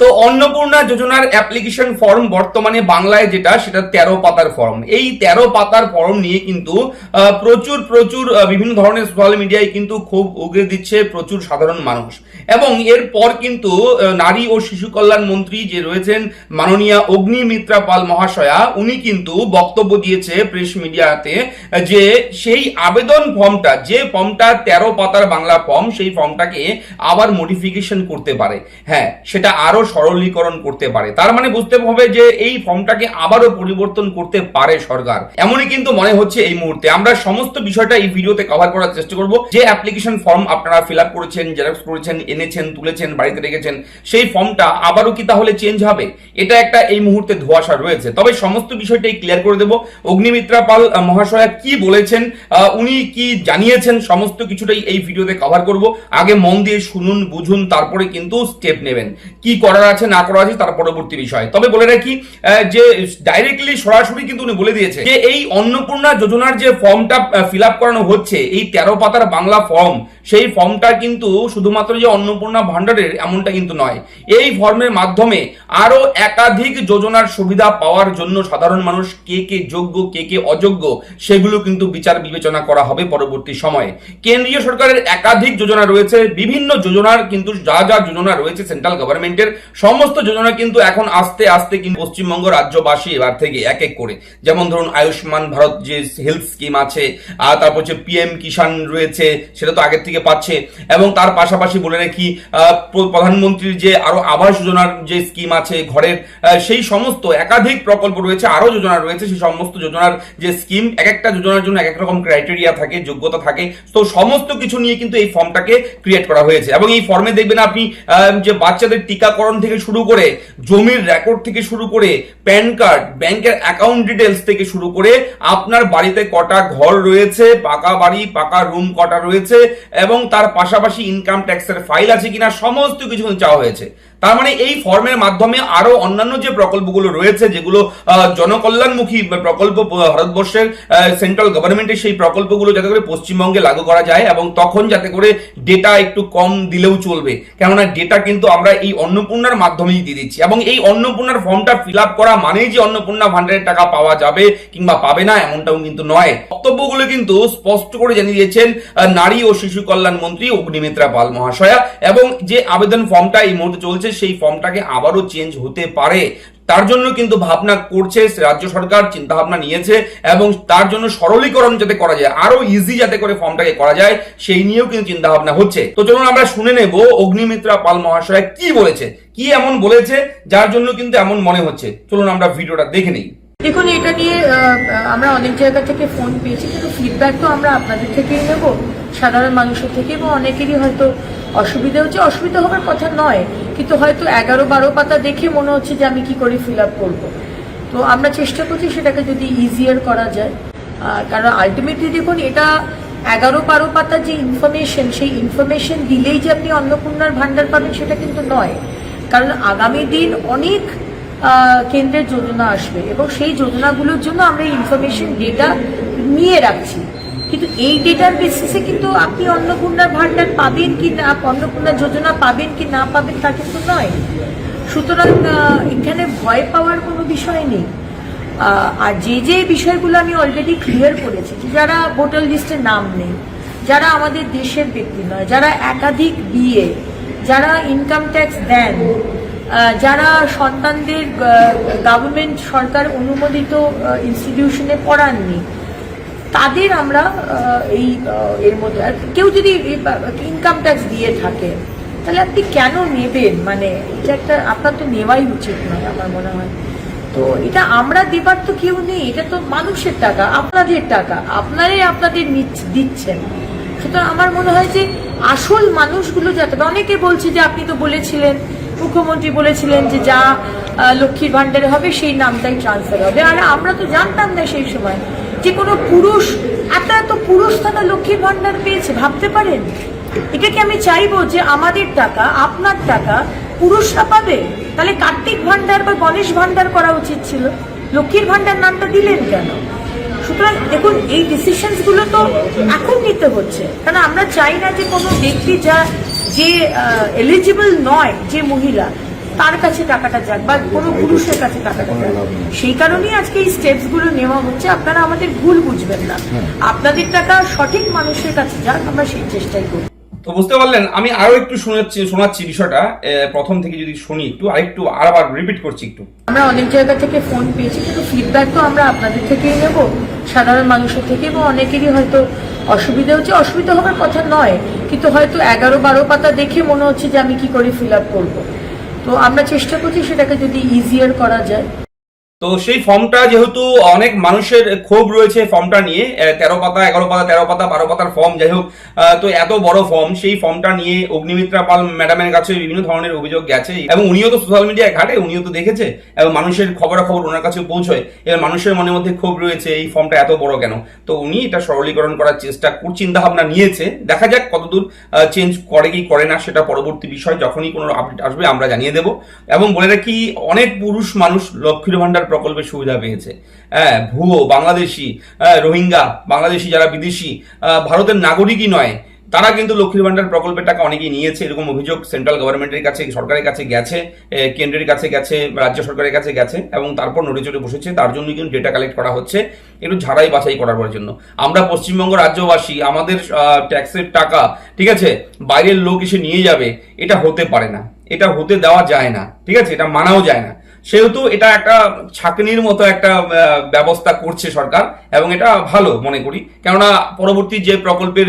তো অন্নপূর্ণা যোজনার application form বর্তমানে বাংলায় যেটা সেটা 13 পাতার ফর্ম। এই 13 পাতার ফর্ম নিয়ে কিন্তু প্রচুর বিভিন্ন ধরনের সোশ্যাল মিডিয়ায় কিন্তু খুব উগরে দিচ্ছে প্রচুর সাধারণ মানুষ। এবং এরপর কিন্তু নারী ও শিশু কল্যাণ মন্ত্রী যে রয়েছেন মাননীয়া অগ্নিমিত্রা পাল মহাশয়া, উনি কিন্তু বক্তব্য দিয়েছে প্রেস মিডিয়াতে যে সেই আবেদন ফর্মটা, যে ফর্মটা 13 পাতার বাংলা ফর্ম, সেই ফর্মটাকে আবার মডিফিকেশন করতে পারে। হ্যাঁ, সেটা আরো সরলীকরণ করতে পারে। তার মানে বুঝতে হবে যে এই ফর্মটাকে আবারও পরিবর্তন করতে পারে সরকার। এমনই কিন্তু মনে হচ্ছে এই মুহূর্তে। আমরা সমস্ত বিষয়টা এই ভিডিওতে কভার করার চেষ্টা করব। যে অ্যাপ্লিকেশন ফর্ম আপনারা ফিল আপ করেছেন, জেরক্স করেছেন, এনেছেন, তুলেছেন, বাড়িতে রেখেছেন, সেই ফর্মটা আবারও কি তাহলে চেঞ্জ হবে? এটা একটা এই মুহূর্তে ধোঁয়াশা রয়েছে। তবে সমস্ত বিষয়টাই ক্লিয়ার করে দেব। অগ্নিমিত্রা পাল মহাশয়া কি বলেছেন, উনি কি জানিয়েছেন, সমস্ত কিছুটাই এই ভিডিওতে কভার করব। আগে মন দিয়ে শুনুন, বুঝুন, তারপরে কিন্তু স্টেপ নেবেন কি করার আছে না করা আছে তার পরবর্তী বিষয়। তবে বলে রাখি যে ডাইরেক্টলি সরাসরি কিন্তু উনি বলে দিয়েছে যে এই অন্নপূর্ণা যোজনার যে ফর্মটা ফিল আপ করানো হচ্ছে, এই 13 পাতার বাংলা ফর্ম, সেই ফর্মটা কিন্তু শুধুমাত্র যে অন্নপূর্ণা ভান্ডারের এমনটা কিন্তু নয়। এই ফর্মের মাধ্যমে আরো একাধিক যোজনার সুবিধা পাওয়ার জন্য সাধারণ মানুষ কে কে যোগ্য কে কে অযোগ্য সেগুলো কিন্তু বিচার বিবেচনা করা হবে পরবর্তী সময়ে। কেন্দ্রীয় সরকারের একাধিক যোজনা রয়েছে, বিভিন্ন যোজনার কিন্তু যা যা যোজনা রয়েছে সেন্ট্রাল গভর্নমেন্টের সমস্ত যোজনা কিন্তু এখন আস্তে আস্তে কিন্তু পশ্চিমবঙ্গ রাজ্যবাসী এবার থেকে এক এক করে, যেমন ধরুন আয়ুষ্মান ভারত যে হেলথ স্কিম আছে, আর তারপর হচ্ছে পিএম কিষাণ রয়েছে, সেটা তো আগের থেকে পাচ্ছে। এবং তার পাশাপাশি বলে রাখি প্রধানমন্ত্রীর যে আরো আবাস যোজনার যে স্কিম আছে ঘরের, সেই সমস্ত একাধিক প্রকল্প রয়েছে, আরো যোজনা রয়েছে। সেই সমস্ত যোজনার যে স্কিম, এক একটা যোজনার জন্য এক এক রকম ক্রাইটেরিয়া থাকে, যোগ্যতা থাকে। তো সমস্ত কিছু নিয়ে কিন্তু এই ফর্মটাকে ক্রিয়েট করা হয়েছে। এবং এই ফর্মে দেখবেন আপনি যে বাচ্চাদের টিকাকরণ থেকে শুরু করে, জমির রেকর্ড থেকে শুরু করে, প্যান কার্ড, ব্যাংকের অ্যাকাউন্ট ডিটেলস থেকে শুরু করে, আপনার বাড়িতে কটা ঘর রয়েছে, পাকা বাড়ি পাকা রুম কটা রয়েছে, এবং তার পাশাপাশি ইনকাম ট্যাক্সের ফাইল আছে কিনা, সমস্ত কিছু চাওয়া হয়েছে। তার মানে এই ফর্মের মাধ্যমে আরো অন্যান্য যে প্রকল্পগুলো রয়েছে, যেগুলো জনকল্যাণমুখী প্রকল্প, ভারতবর্ষের সেন্ট্রাল গভর্নমেন্টের সেই প্রকল্পগুলো যাতে করে পশ্চিমবঙ্গে লাগু করা যায়, এবং তখন যাতে করে ডেটা একটু কম দিলেও চলবে, কেননা ডেটা কিন্তু আমরা এই অন্নপূর্ণার মাধ্যমেই দিয়ে দিচ্ছি। এবং এই অন্নপূর্ণার ফর্মটা ফিল আপ করা মানেই যে অন্নপূর্ণা ভান্ডারের টাকা পাওয়া যাবে কিংবা পাবে না এমনটাও কিন্তু নয়। বক্তব্যগুলো কিন্তু স্পষ্ট করে জানিয়ে দিয়েছেন নারী ও শিশু কল্যাণ মন্ত্রী অগ্নিমিত্রা পাল মহাশয়া। এবং যে আবেদন ফর্মটা এই মুহূর্তে চলছে, সেই ফর্মটাকে আবারও চেঞ্জ হতে পারে, তার জন্য কিন্তু ভাবনা করছে রাজ্য সরকার, চিন্তা ভাবনা নিয়েছে। এবং তার জন্য সরলীকরণ যাতে করা যায়, আরো ইজি যাতে করে ফর্মটাকে করা যায়, সেই নিয়েও কিন্তু চিন্তা ভাবনা হচ্ছে। তো চলুন আমরা শুনে নেব অগ্নিমিত্রা পাল মহাশয় কি বলেছে, কি এমন বলেছে যার জন্য কিন্তু এমন মনে হচ্ছে। চলুন আমরা ভিডিওটা দেখে নিই। দেখুন, এটা নিয়ে আমরা অনেক জায়গা থেকে ফোন পেয়েছি, কিন্তু ফিডব্যাক তো আমরা আপনাদের থেকেই নেব, সাধারণ মানুষের থেকে। এবং অনেকেরই হয়তো অসুবিধা হচ্ছে, অসুবিধা হবার কথা নয়, কিন্তু হয়তো 11-12 পাতা দেখে মনে হচ্ছে যে আমি কি করে ফিল আপ করবো। তো আমরা চেষ্টা করছি সেটাকে যদি ইজিয়ার করা যায়। কারণ আলটিমেটলি দেখুন, এটা 11-12 পাতা যে ইনফরমেশন, সেই ইনফরমেশন দিলেই যে আপনি অন্নপূর্ণার ভান্ডার পাবেন সেটা কিন্তু নয়। কারণ আগামী দিন অনেক কেন্দ্রের যোজনা আসবে, এবং সেই যোজনাগুলোর জন্য আমরা ইনফরমেশন ডেটা নিয়ে রাখছি। কিন্তু এই ডেটার বেসিসে কিন্তু আপনি অন্নপূর্ণার ভান্ডার পাবেন কি না, অন্নপূর্ণা যোজনা পাবেন কি না পাবেন তা কিন্তু নয়। সুতরাং এখানে ভয় পাওয়ার কোনো বিষয় নেই। আর যে যে বিষয়গুলো আমি অলরেডি ক্লিয়ার করেছি, যারা ভোটার লিস্টে নাম নেই, যারা আমাদের দেশের ব্যক্তি নয়, যারা একাধিক বিয়ে, যারা ইনকাম ট্যাক্স দেন, যারা সন্তানদের গভর্নমেন্ট সরকার অনুমোদিত ইনস্টিটিউশনে পড়াননি, তাদের আমরা এর মধ্যে, কেউ যদি ইনকাম ট্যাক্স দিয়ে থাকে তাহলে আপনি কেন নেবেন? মানে এটা একটা আপনার তো নেওয়াই উচিত নয় আমার মনে হয়। তো এটা আমরা দেবার তো কেউ নেই, এটা তো মানুষের টাকা, আপনাদের টাকা, আপনারাই আপনাদের দিচ্ছেন। সুতরাং আমার মনে হয় যে আসল মানুষগুলো যাতে, অনেকে বলছে যে আপনি তো বলেছিলেন, মুখ্যমন্ত্রী বলেছিলেন যে যা লক্ষ্মীর ভান্ডারে হবে সেই নামটাই ট্রান্সফার হবে। আর আমরা তো জানতাম না সেই সময় যে কোনো পুরুষ, এত পুরুষ তারা লক্ষ্মীর ভান্ডার পেয়েছে, ভাবতে পারেন? এটাকে আমি চাইবো যে আমাদের টাকা, আপনার টাকা পুরুষরা পাবে? তাহলে কার্তিক ভান্ডার বা গণেশ ভান্ডার করা উচিত ছিল, লক্ষ্মীর ভান্ডার নামটা দিলেন কেন? সুতরাং দেখুন, এই ডিসিশনসগুলো তো এখন নিতে হচ্ছে, কারণ আমরা চাই না যে কোনো ব্যক্তি যে এলিজিবল নয়, যে মহিলা, তার কাছে টাকাটা যাক বা কোনো পুরুষের কাছে টাকাটা যাক। সেই কারণেই আজকে এই স্টেপস গুলো নেওয়া হচ্ছে। আপনারা আমাদের ভুল বুঝবেন না, আপনাদের টাকা সঠিক মানুষের কাছে যাক, আমরা সেই চেষ্টাই করি। তো বুঝতে পারলেন, আমি আরো একটু শোনাচ্ছি বিষয়টা প্রথম থেকে যদি শুনি একটু, আরেকবার রিপিট করছি একটু। আমরা অনেক জায়গা থেকে ফোন পেয়েছি, কিন্তু ফিডব্যাক তো আমরা আপনাদের থেকেই নেব, সাধারণ মানুষের থেকে, এবং অনেকেরই হয়তো অসুবিধা হচ্ছে। অসুবিধা হওয়ার কথা নয়, কিন্তু হয়তো 11-12 পাতা দেখে মনে হচ্ছে যে আমি কি করে ফিল আপ করবো। তো আমরা চেষ্টা করছি সেটাকে যদি ইজিয়ার করা যায়। তো সেই ফর্মটা যেহেতু অনেক মানুষের ক্ষোভ রয়েছে ফর্মটা নিয়ে, 13 পাতা 11 পাতা 13 পাতা 12 পাতার ফর্ম, যাই হোক, তো এত বড় ফর্ম, সেই ফর্মটা নিয়ে অগ্নিমিত্রা পাল ম্যাডামের কাছে বিভিন্ন ধরনের অভিযোগ গেছে, এবং উনিও তো সোশ্যাল মিডিয়ায় ঘাটে, উনিও তো দেখেছে, এবং মানুষের খবরাখবর ওনার কাছে পৌঁছয়, এবার মানুষের মনের মধ্যে ক্ষোভ রয়েছে এই ফর্মটা এত বড় কেন। তো উনি এটা সরলীকরণ করার চেষ্টা চিন্তা ভাবনা নিয়েছে, দেখা যাক কতদূর চেঞ্জ করে কি করে না, সেটা পরবর্তী বিষয়, যখনই কোনো আপডেট আসবে আমরা জানিয়ে দেব। এবং বলে রাখি, অনেক পুরুষ মানুষ লক্ষ্মীর ভান্ডার প্রকল্পের সুবিধা পেয়েছে। হ্যাঁ, ভুয়ো বাংলাদেশি, রোহিঙ্গা, বাংলাদেশি যারা বিদেশি, ভারতের নাগরিকই নয়, তারা কিন্তু লক্ষ্মীর ভান্ডার প্রকল্পের টাকা অনেকেই নিয়েছে, এরকম অভিযোগ সেন্ট্রাল গভর্নমেন্টের কাছে, সরকারের কাছে গেছে, কেন্দ্রের কাছে গেছে, রাজ্য সরকারের কাছে গেছে, এবং তারপর নড়ে চড়ে বসেছে। তার জন্য কিন্তু ডেটা কালেক্ট করা হচ্ছে একটু ঝাড়াই বাছাই করার জন্য। আমরা পশ্চিমবঙ্গ রাজ্যবাসী, আমাদের ট্যাক্সের টাকা, ঠিক আছে, বাইরের লোক এসে নিয়ে যাবে, এটা হতে পারে না, এটা হতে দেওয়া যায় না, ঠিক আছে, এটা মানাও যায় না। সেহেতু এটা একটা ছাঁকনির মতো একটা ব্যবস্থা করছে সরকার, এবং এটা ভালো মনে করি, কেননা পরবর্তী যে প্রকল্পের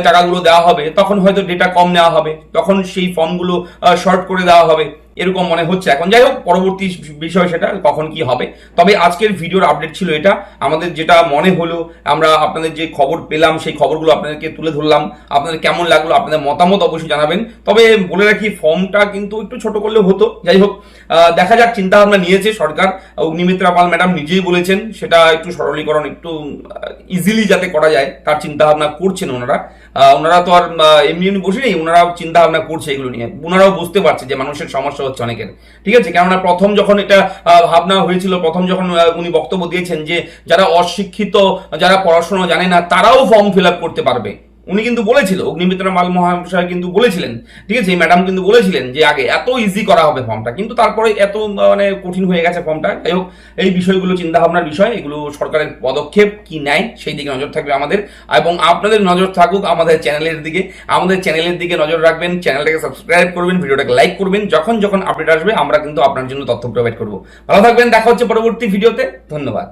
টাকাগুলো দেওয়া হবে তখন হয়তো ডেটা কম নেওয়া হবে, তখন সেই ফর্মগুলো শর্ট করে দেওয়া হবে, এরকম মনে হচ্ছে এখন। যাই হোক, পরবর্তী বিষয় সেটা কখন কি হবে। তবে আজকের ভিডিওর আপডেট ছিল এটা, আমাদের যেটা মনে হলো, আমরা আপনাদের যে খবর পেলাম সেই খবরগুলো আপনাদেরকে তুলে ধরলাম। আপনাদের কেমন লাগলো, আপনাদের মতামত অবশ্যই জানাবেন। তবে বলে রাখি, ফর্মটা কিন্তু একটু ছোট করলে হতো। যাই হোক, দেখা যাক, চিন্তা ভাবনা নিয়েছে সরকার। অগ্নিমিত্রা পাল ম্যাডাম নিজেই বলেছেন সেটা একটু সরলীকরণ, একটু ইজিলি যাতে করা যায় তার চিন্তা ভাবনা করছেন ওনারা। ওনারা তো আর এমনি এমনি বসে নেই, ওনারাও চিন্তা ভাবনা করছে এগুলো নিয়ে। ওনারাও বুঝতে পারছে যে মানুষের সমস্যা হচ্ছে অনেকের, ঠিক আছে। কেননা প্রথম যখন এটা ভাবনা হয়েছিল, প্রথম যখন উনি বক্তব্য দিয়েছেন যে যারা অশিক্ষিত, যারা পড়াশোনা জানে না, তারাও ফর্ম ফিল আপ করতে পারবে, উনি কিন্তু বলেছিল, অগ্নিমিত্রা মাল মহাশয় কিন্তু বলেছিলেন, ঠিক আছে, এই ম্যাডাম কিন্তু বলেছিলেন যে আগে এত ইজি করা হবে ফর্মটা, কিন্তু তারপরে এত মানে কঠিন হয়ে গেছে ফর্মটা। যাই হোক, এই বিষয়গুলো চিন্তা ভাবনার বিষয়, এগুলো সরকারের পদক্ষেপ কি নেয় সেই দিকে নজর থাকবে আমাদের, এবং আপনাদের নজর থাকুক আমাদের চ্যানেলের দিকে। আমাদের চ্যানেলের দিকে নজর রাখবেন, চ্যানেলটাকে সাবস্ক্রাইব করবেন, ভিডিওটাকে লাইক করবেন, যখন যখন আপডেট আসবে আমরা কিন্তু আপনার জন্য তথ্য প্রোভাইড করবো। ভালো থাকবেন, দেখা হচ্ছে পরবর্তী ভিডিওতে, ধন্যবাদ।